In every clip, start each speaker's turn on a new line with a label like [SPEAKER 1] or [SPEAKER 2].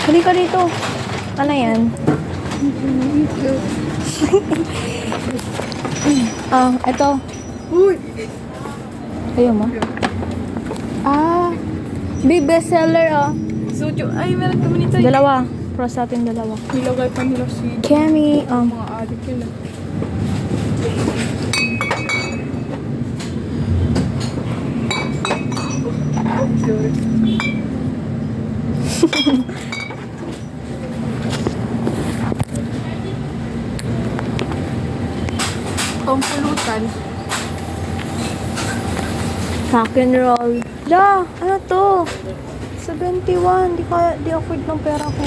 [SPEAKER 1] Halika dito. Ano yan? Ito.
[SPEAKER 2] Uy!
[SPEAKER 1] Ayaw mo? Big bestseller,
[SPEAKER 2] Soju. Ay, meron kami nito.
[SPEAKER 1] Dalawa. Cross natin dalawa.
[SPEAKER 2] Nilagay pa nila si
[SPEAKER 1] Kemi,
[SPEAKER 2] mga adik yun. Pampulutan.
[SPEAKER 1] rock and roll. Da, ano to? 71. Di afford ng pera ko.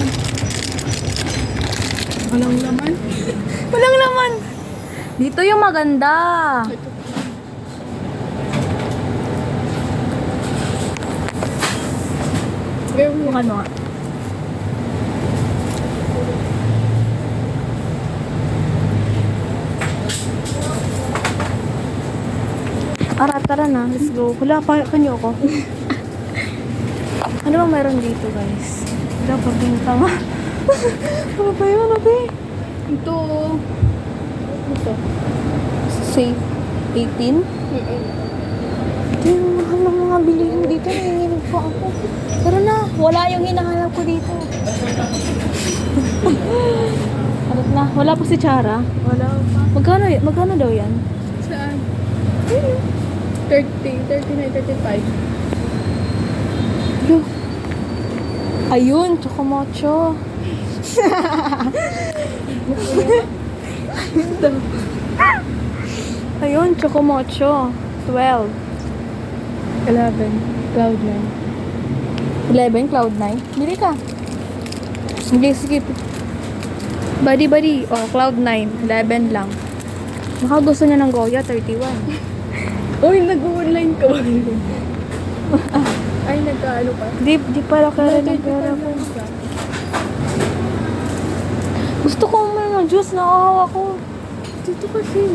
[SPEAKER 2] Walang laman.
[SPEAKER 1] Walang naman. Dito yung maganda.
[SPEAKER 2] Gawin mo.
[SPEAKER 1] Ano nga? Tara na. Let's go. Wala pa kanyo ko. Ano bang meron dito, guys? Wala pa binta nga. Ano ba yun? Ano ba yun?
[SPEAKER 2] Ito. Ito.
[SPEAKER 1] Safe 18? Ito yung mahal ng mga bilihin dito. Nanginginig pa ako. Tara na. Wala yung hinahanap ko dito. Harap na. Wala pa si Chara.
[SPEAKER 2] Wala pa.
[SPEAKER 1] Magkano daw yan?
[SPEAKER 2] Saan? 30, 39, 35.
[SPEAKER 1] Yo. Ayun, chocomocho. Ayun, chocomocho. 12.
[SPEAKER 2] 11. Cloud 9.
[SPEAKER 1] 11, cloud 9. Bili ka. Sige. Buddy. Oh, cloud 9. 11 lang. Baka gusto niya ng Goya, 31.
[SPEAKER 2] Uy, nag-online ka ba? Ay, nagkaano pa?
[SPEAKER 1] Di pala kaya ng pera ko. Gusto ko uminom ng juice, nakahawa ko.
[SPEAKER 2] Dito kasi.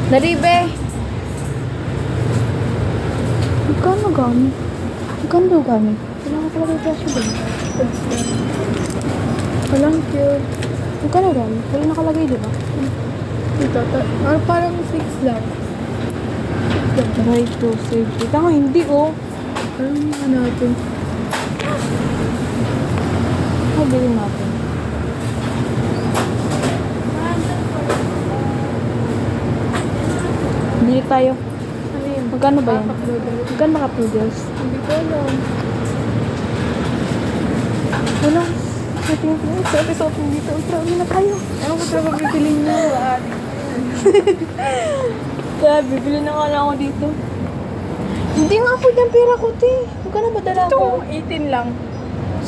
[SPEAKER 1] Dali, be. Magkano gani? Magkano daw gani? Wala ka pala kay presyo din.
[SPEAKER 2] Walang cute.
[SPEAKER 1] Magkano gani? Wala nakalagay, di ba?
[SPEAKER 2] Dito, parang 6 lang.
[SPEAKER 1] Right to safety. Tanga, hindi oh.
[SPEAKER 2] Parang mga natin.
[SPEAKER 1] Mabilin natin. Bili tayo.
[SPEAKER 2] Ano yun?
[SPEAKER 1] Magkano ba yan?
[SPEAKER 2] Upload ulit.
[SPEAKER 1] Magkano mga poodles?
[SPEAKER 2] Hindi ko alam.
[SPEAKER 1] Wala. Natingin. Suot mo dito. Ultra, na tayo.
[SPEAKER 2] Ano ko talaga bibilin mo?
[SPEAKER 1] Kaya bibili na nga lang ako dito. Hindi nga po yung pera ko, te. Magkano ba dala
[SPEAKER 2] Ito,
[SPEAKER 1] ko?
[SPEAKER 2] 18 lang.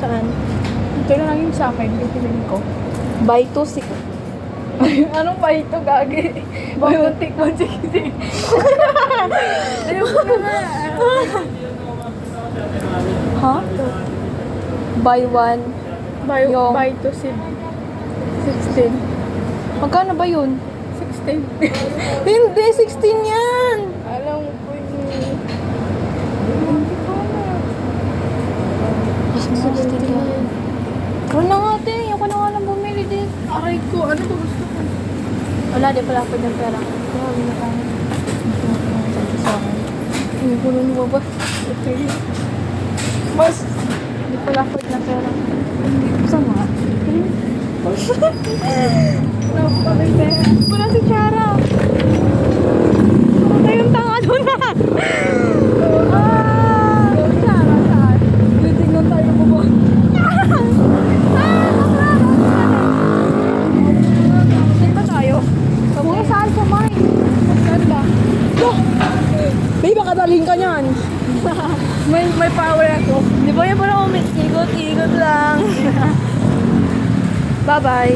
[SPEAKER 1] Saan?
[SPEAKER 2] Ito na lang yung sa akin. Bibilin ko.
[SPEAKER 1] Buy 2, 6.
[SPEAKER 2] Anong pa ito, gagi? Buy one, take one, sige. Ayoko na nga.
[SPEAKER 1] Ha? Buy 1. Yung-
[SPEAKER 2] Buy to 16.
[SPEAKER 1] Magkano ba yun?
[SPEAKER 2] 16.
[SPEAKER 1] Hindi, 16 yan.
[SPEAKER 2] Alam ko yun.
[SPEAKER 1] Mas 16 yan. Ikaw na nga, te. Ako na nga lang bumili din.
[SPEAKER 2] Aray ko, ano ba gusto ko?
[SPEAKER 1] Wala, di pala ako ng pera ko. Grabe na tayo. Sa akin.
[SPEAKER 2] Hindi ko nung ba?
[SPEAKER 1] Mas, di pala ako ng pera. Saan nga? Wala si Chara. Wala tayong tanga doon na.
[SPEAKER 2] Saan? Saan? Titignan tayo mo ba?
[SPEAKER 1] Saan ba tayo? Mga saan sa mine?
[SPEAKER 2] Saan ba?
[SPEAKER 1] Babe, baka dalhin ka niyan.
[SPEAKER 2] May power ako.
[SPEAKER 1] Di ba yan parang ikot lang. Bye-bye.